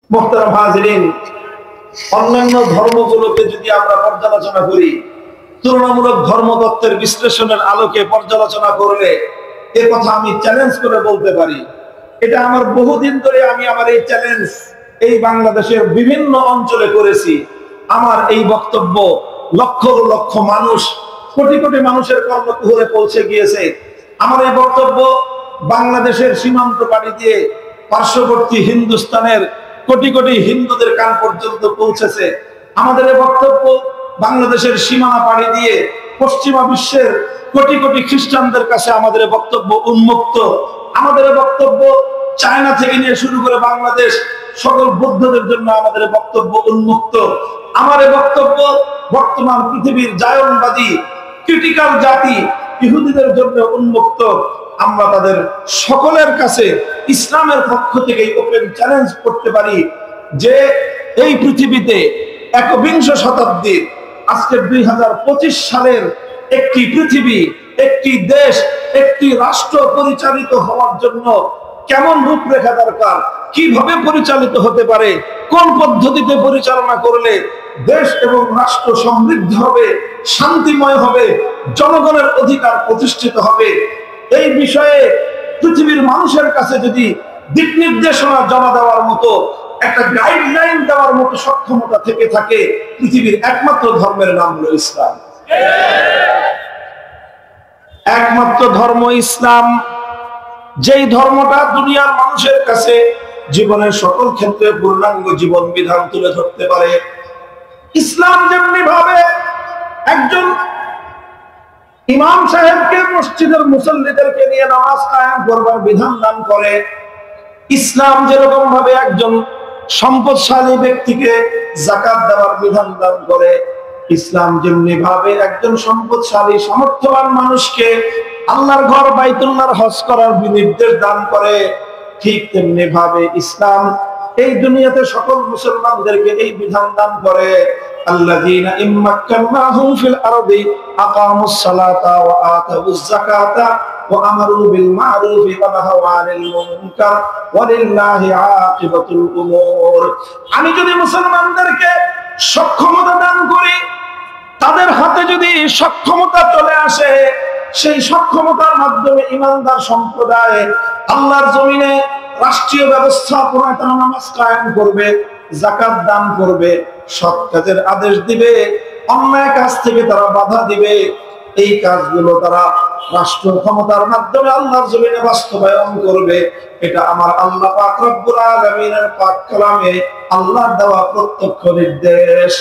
মুহতারাম হাজিরিন, অন্যান্য ধর্মগুলোকে যদি আমরা পর্যালোচনা করি, তুলনামূলক ধর্মতত্ত্বের বিশ্লেষণের আলোকে পর্যালোচনা করলে এ কথা আমি চ্যালেঞ্জ করে বলতে পারি, এটা আমার বহুদিন ধরে আমি আমার এই চ্যালেঞ্জ এই বাংলাদেশের বিভিন্ন অঞ্চলে করেছি। আমার এই বক্তব্য লক্ষ লক্ষ মানুষ, কোটি কোটি মানুষের কর্ণকুহরে পৌঁছে গিয়েছে। আমার এই বক্তব্য বাংলাদেশের সীমান্ত পাড়ি দিয়ে পার্শ্ববর্তী হিন্দুস্তানের কোটি কোটি হিন্দুদের কান পর্যন্ত পৌঁছেছে। আমাদের এই বক্তব্য বাংলাদেশের সীমানা পাড়ি দিয়ে পশ্চিমা বিশ্বের কোটি কোটি খ্রিস্টানদের কাছে আমাদের বক্তব্য উন্মুক্ত। আমাদের বক্তব্য চায়না থেকে নিয়ে শুরু করে বাংলাদেশ সকল বৌদ্ধদের জন্য আমাদের বক্তব্য উন্মুক্ত। আমার বক্তব্য বর্তমান পৃথিবীর জায়নবাদী ক্রিটিক্যাল জাতি ইহুদিদের জন্য উন্মুক্ত। আমরা তাদের সকলের কাছে ইসলামের পক্ষ থেকে ওপেন চ্যালেঞ্জ করতে পারি যে এই পৃথিবীতে একবিংশ শতাব্দীর আজকে 2025 সালের একটি পৃথিবী, একটি দেশ, একটি রাষ্ট্র পরিচালিত হওয়ার জন্য কেমন রূপরেখা দরকার, কিভাবে পরিচালিত হতে পারে, কোন পদ্ধতিতে পরিচালনা করলে দেশ এবং রাষ্ট্র সমৃদ্ধ হবে, শান্তিময় হবে, জনগণের অধিকার প্রতিষ্ঠিত হবে, এই বিষয়ে পৃথিবীর মানুষের কাছে যদি দিক নির্দেশনা জমা দেওয়ার মতো একটা গাইডলাইন দেওয়ার মতো সক্ষমতা থেকে থাকে, পৃথিবীর একমাত্র ধর্মের নাম হলো ইসলাম। একমাত্র ধর্ম ইসলাম, যেই ধর্মটা দুনিয়ার মানুষের কাছে জীবনের সকল ক্ষেত্রে পূর্ণাঙ্গ জীবন বিধান তুলে ধরতে পারে। ইসলাম যেমনি ভাবে একজন ইমাম সাহেবকে মসজিদের মুসল্লিদেরকে নিয়ে নামাজ কায়েম করবার বিধান দান করে, ইসলাম যেরকম ভাবে একজন সম্পদশালী ব্যক্তিকে যাকাত দেওয়ার বিধান দান করে, ইসলাম যেমনি ভাবে একজন সম্পদশালী সামর্থ্যবান মানুষকে আল্লাহর ঘর বাইতুল্লাহর হজ করার নির্দেশ দান করে, ঠিক তেমনি ভাবে ইসলাম এই দুনিয়াতে সকল মুসলমানদেরকে এই বিধান দান করে। আল্লাযীনা ইম্মাক্কানাহুম ফিল আরদি আকামুস সালাতা ওয়া আতাউয যাকাতা ওয়া আমারু বিল মা'রুফি ওয়া নাহাউ আনিল মুনকার ওয়া লিল্লাহি আকিবাতুল উমুর। আমি যদি মুসলমানদেরকে সক্ষমতা দান করি, তাদের হাতে যদি সক্ষমতা চলে আসে, সেই সক্ষমতার মাধ্যমে ইমানদার সম্প্রদায় আল্লাহর জমিনে রাষ্ট্রীয় ব্যবস্থাপনায় তারা নামাজ কায়েম করবে, যাকাত দান করবে, সৎ কাজের আদেশ দিবে, অন্যায় কাজ থেকে তারা বাধা দিবে। এই কাজগুলো তারা রাষ্ট্র ক্ষমতার মাধ্যমে আল্লাহর জমিনে বাস্তবায়ন করবে। এটা আমার আল্লাহ পাক রব্বুল আলামিনের পাক কালামে আল্লাহর দেওয়া প্রত্যক্ষ নির্দেশ।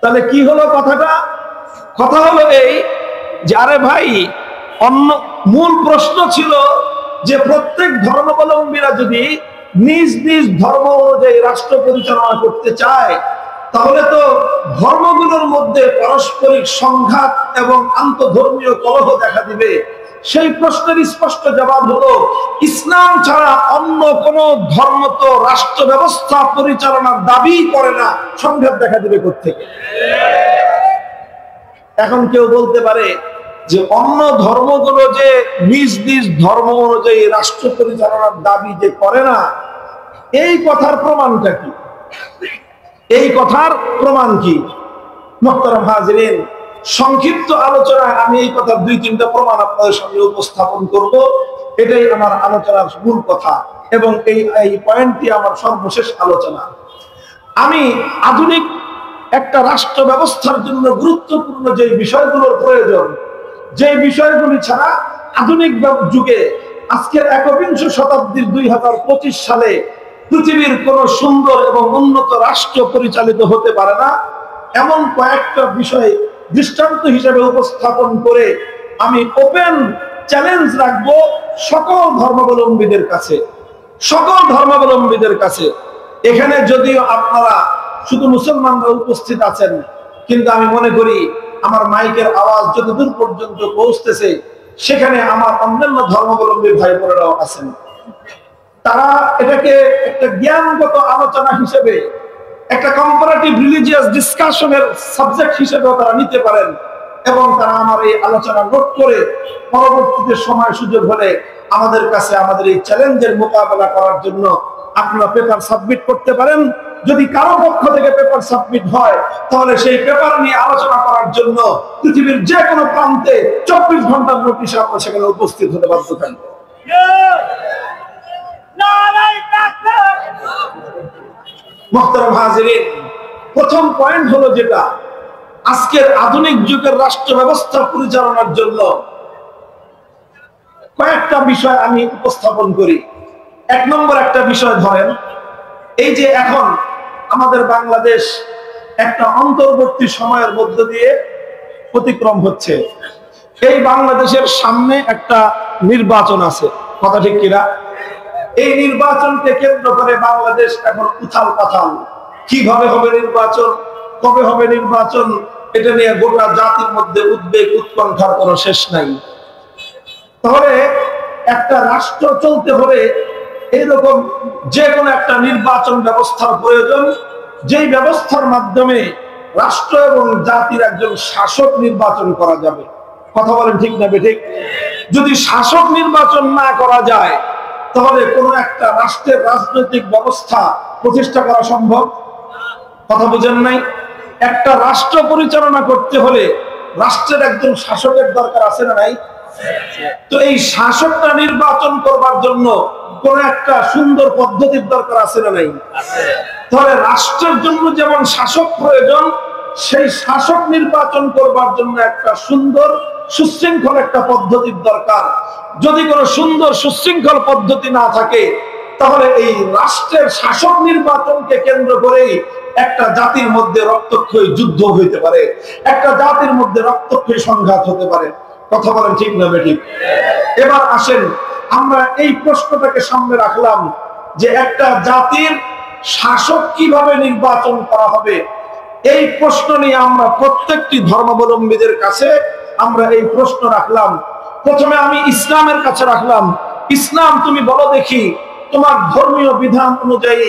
তাহলে কি হলো কথাটা? কথা হলো এই যে, আরে ভাই, অন্য মূল প্রশ্ন ছিল যে প্রত্যেক ধর্মাবলম্বীরা যদি নিজ নিজ ধর্ম অনুযায়ী রাষ্ট্র পরিচালনা করতে চায়, তাহলে তো ধর্মগুলোর মধ্যে পারস্পরিক সংঘাত এবং আন্তঃধর্মীয় কলহ দেখা দিবে। সেই প্রশ্নের স্পষ্ট জবাব হলো, ইসলাম ছাড়া অন্য কোন ধর্ম তো রাষ্ট্র ব্যবস্থা পরিচালনার দাবি করে না, সংঘাত দেখা দিবে কোত্থেকে? এখন কেউ বলতে পারে যে অন্য ধর্মগুলো যে নিজ নিজ ধর্ম অনুযায়ী রাষ্ট্র পরিচালনার দাবি যে করে না, এই কথার প্রমাণটা কি? এই কথার প্রমাণ কি? মুহতারাম হাজিরিন, সংক্ষিপ্ত আলোচনায় আমি এই কথার 2-3টা প্রমাণ আপনাদের সামনে উপস্থাপন করব। এটাই আমার আলোচনার মূল কথা এবং এই পয়েন্টটি আমার সর্বশেষ আলোচনা। আমি আধুনিক একটা রাষ্ট্র ব্যবস্থার জন্য গুরুত্বপূর্ণ যে বিষয়গুলোর প্রয়োজন, যে বিষয়গুলি ছাড়া আধুনিক যুগে আজকের একবিংশ শতাব্দীর 2025 সালে পৃথিবীর কোন সুন্দর এবং উন্নত রাষ্ট্র পরিচালিত হতে পারে না, এমন কয়েকটা বিষয় দৃষ্টান্ত হিসেবে উপস্থাপন করে আমি ওপেন চ্যালেঞ্জ রাখবো সকল ধর্মাবলম্বীদের কাছে, সকল ধর্মাবলম্বীদের কাছে। এখানে যদিও আপনারা শুধু মুসলমানরা উপস্থিত আছেন, কিন্তু আমি মনে করি আমার মাইকের আওয়াজ যতদূর পর্যন্ত পৌঁছতেছে সেখানে আমার অন্যান্য ধর্মাবলম্বী ভাই বোনেরাও আছেন। তারা এটাকে একটা জ্ঞানগত আলোচনা হিসেবে, একটা কম্পারেটিভ রিলিজিয়াস ডিসকাশনের সাবজেক্ট হিসেবে তারা নিতে পারেন এবং তারা আমার এই আলোচনা নোট করে পরবর্তীতে সময় সুযোগ হলে আমাদের কাছে আমাদের এই চ্যালেঞ্জের মোকাবেলা করার জন্য আপনারা পেপার সাবমিট করতে পারেন। যদি কারো পক্ষ থেকে পেপার সাবমিট হয় তাহলে সেই পেপার নিয়ে আলোচনা করার জন্য পৃথিবীর যে কোনো প্রান্তে 24 ঘন্টার নোটিশে আমরা সেখানে উপস্থিত হতে বাধ্য থাকবো। মুহতারাম হাজিরিন, প্রথম পয়েন্ট হলো যেটা আজকের আধুনিক যুগের রাষ্ট্র ব্যবস্থা পরিচালনার জন্য কয়েকটা বিষয় আমি উপস্থাপন করি। 1 নম্বর একটা বিষয় ধরেন, এই যে এখন আমাদের বাংলাদেশ একটা অন্তর্বর্তী সময়ের মধ্য দিয়ে অতিক্রম হচ্ছে। এই বাংলাদেশের সামনে একটা নির্বাচন আছে, কথা ঠিক কিনা? এই নির্বাচনকে কেন্দ্র করে বাংলাদেশ এখন উথাল পাথাল। কিভাবে হবে নির্বাচন, কবে হবে নির্বাচন, এটা নিয়ে গোটা জাতির মধ্যে উদ্বেগ উৎকণ্ঠার কোনো শেষ নাই। তাহলে একটা রাষ্ট্র চলতে হলে এইরকম যে কোনো একটা নির্বাচন ব্যবস্থার প্রয়োজন, যেই ব্যবস্থার মাধ্যমে রাষ্ট্র এবং জাতির একজন শাসক নির্বাচন করা যাবে। কথা বলেন ঠিক না বেঠিক? যদি শাসক নির্বাচন না করা যায় তাহলে কোনো একটা রাষ্ট্রের রাজনৈতিক ব্যবস্থা প্রতিষ্ঠা করা সম্ভব? কথা বুঝেন নাই? একটা রাষ্ট্র পরিচালনা করতে হলে রাষ্ট্রের একজন শাসকের দরকার আছে না নাই? তো এই শাসকটা নির্বাচন করবার জন্য কোন একটা সুন্দর পদ্ধতির দরকার আছে না নাই? তাহলে রাষ্ট্রের জন্য যেমন শাসক প্রয়োজন, সেই শাসক নির্বাচন করবার জন্য একটা সুন্দর সুশৃঙ্খল একটা পদ্ধতির দরকার। যদি কোনো সুন্দর সুশৃঙ্খল পদ্ধতি না থাকে তাহলে এই রাষ্ট্রের শাসক নির্বাচনকে কেন্দ্র করেই একটা জাতির মধ্যে রক্তক্ষয়ী যুদ্ধ হইতে পারে, একটা জাতির মধ্যে রক্তক্ষয়ী সংঘাত হতে পারে। কথা বলেন ঠিক না বেঠিক? এবার আসেন, আমরা এই প্রশ্নটাকে সামনে রাখলাম যে একটা জাতির শাসক কিভাবে নির্বাচন করা হবে। এই প্রশ্ন নিয়ে আমরা প্রত্যেকটি ধর্মাবলম্বীদের কাছে আমরা এই প্রশ্ন রাখলাম। প্রথমে আমি ইসলামের কাছে রাখলাম, ইসলাম তুমি বলো দেখি তোমার ধর্মীয় বিধান অনুযায়ী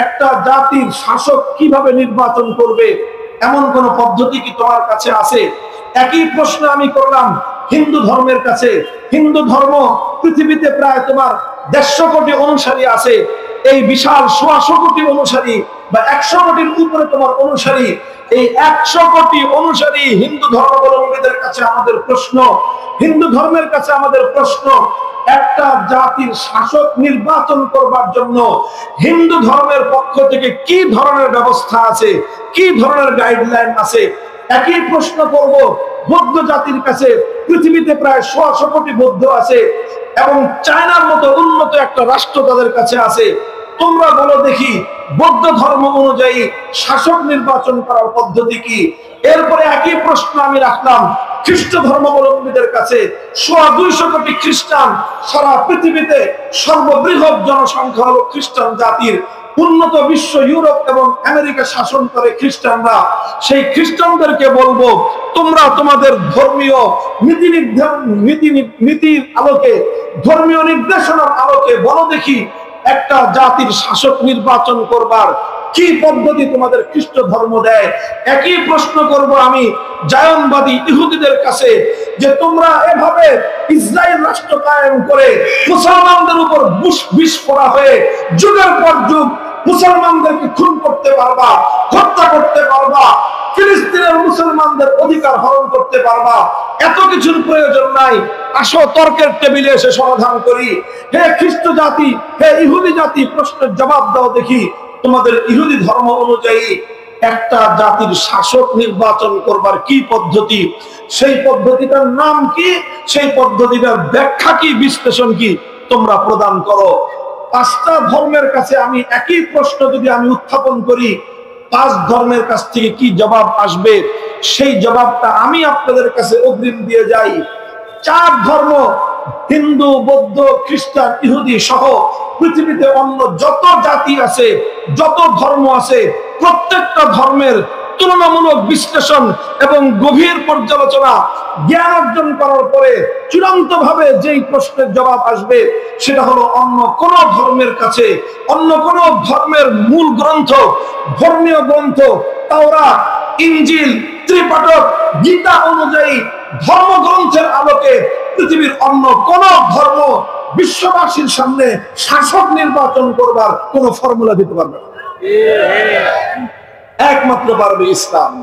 একটা জাতির শাসক কিভাবে নির্বাচন করবে, এমন কোন পদ্ধতি কি তোমার কাছে আছে? একই প্রশ্ন আমি করলাম হিন্দু ধর্মের কাছে। হিন্দু ধর্ম পৃথিবীতে প্রায় তোমার 150 কোটি অনুসারী আছে। এই বিশাল 100 কোটি অনুসারী বা 100 কোটির উপরে তোমার অনুসারী, এই 100 কোটি অনুসারী হিন্দু ধর্মাবলম্বীদের কাছে আমাদের প্রশ্ন, হিন্দু ধর্মের কাছে আমাদের প্রশ্ন, একটা জাতির শাসক নির্বাচন করবার জন্য হিন্দু ধর্মের পক্ষ থেকে কি ধরনের ব্যবস্থা আছে, কি ধরনের গাইডলাইন আছে? একই প্রশ্ন করব বৌদ্ধ জাতির কাছে। পৃথিবীতে প্রায় 100 কোটি বৌদ্ধ আছে এবং চায়নার মতো উন্নত একটা রাষ্ট্র তাদের কাছে আছে। তোমরা বলো দেখি বৌদ্ধ ধর্ম অনুযায়ী শাসক নির্বাচন করার পদ্ধতি কি? এরপরে একই প্রশ্ন আমি রাখলাম খ্রিস্ট ধর্মাবলম্বীদের কাছে। 250 কোটি খ্রিস্টান, সারা পৃথিবীতে সর্ববৃহৎ জনসংখ্যা হলো খ্রিস্টান জাতির। উন্নত বিশ্ব ইউরোপ এবং আমেরিকা শাসন করে খ্রিস্টানরা। সেই খ্রিস্টানদেরকে বলবো তোমরা তোমাদের ধর্মীয় নীতির আলোকে, ধর্মীয় নির্দেশনার আলোকে বলো দেখি একটা জাতির শাসক নির্বাচন করবার কি পদ্ধতি তোমাদের খ্রিস্ট ধর্ম দেয়। একই প্রশ্ন করব আমি জায়নবাদী ইহুদিদের কাছে যে তোমরা এভাবে ইসরায়েল রাষ্ট্র কায়েম করে মুসলমানদের উপর বিষ ফোড়া হয়ে যুগের পর যুগ মুসলমানদেরকে খুন করতে পারবা, হত্যা করতে পারবা, ফিলিস্তিনের মুসলমানদের অধিকার হরণ করতে পারবা, এত কিছুর প্রয়োজন নাই। আসো তর্কের টেবিলে এসে সমাধান করি। হে খ্রিস্ট জাতি, হে ইহুদি জাতি, প্রশ্নের জবাব দাও দেখি তোমাদের ইহুদি ধর্ম অনুযায়ী একটা জাতির শাসক নির্বাচন করবার কি পদ্ধতি, সেই পদ্ধতিটার নাম কি, সেই পদ্ধতিটার ব্যাখ্যা কি, বিশ্লেষণ কি, তোমরা প্রদান করো। 5টা ধর্মের কাছে আমি একই প্রশ্ন যদি আমি উত্থাপন করি, 5 ধর্মের কাছ থেকে কি জবাব আসবে সেই জবাবটা আমি আপনাদের কাছে অগ্রিম দিয়ে যাই। 4 ধর্ম, হিন্দু, বৌদ্ধ, খ্রিস্টান, ইহুদি সহ পৃথিবীতে অন্য যত জাতি আছে, যত ধর্ম আছে, প্রত্যেকটা ধর্মের তুলনামূলক বিশ্লেষণ এবং গভীর পর্যালোচনা জ্ঞান অর্জন করার পরে চূড়ান্ত ভাবে যেই প্রশ্নের জবাব আসবে সেটা হলো অন্য কোন ধর্মের কাছে, অন্য কোন ধর্মের মূল গ্রন্থ, ধর্মীয় গ্রন্থ তাওরাত, ইনজিল, ত্রিপাঠক, গীতা অনুযায়ী ধর্মগ্রন্থের আলোকে পৃথিবীর অন্য কোন ধর্ম বিশ্ববাসীর সামনে শাসক নির্বাচন করবার কোন ফর্মুলা দিতে পারবে না। একমাত্র পারবে ইসলাম।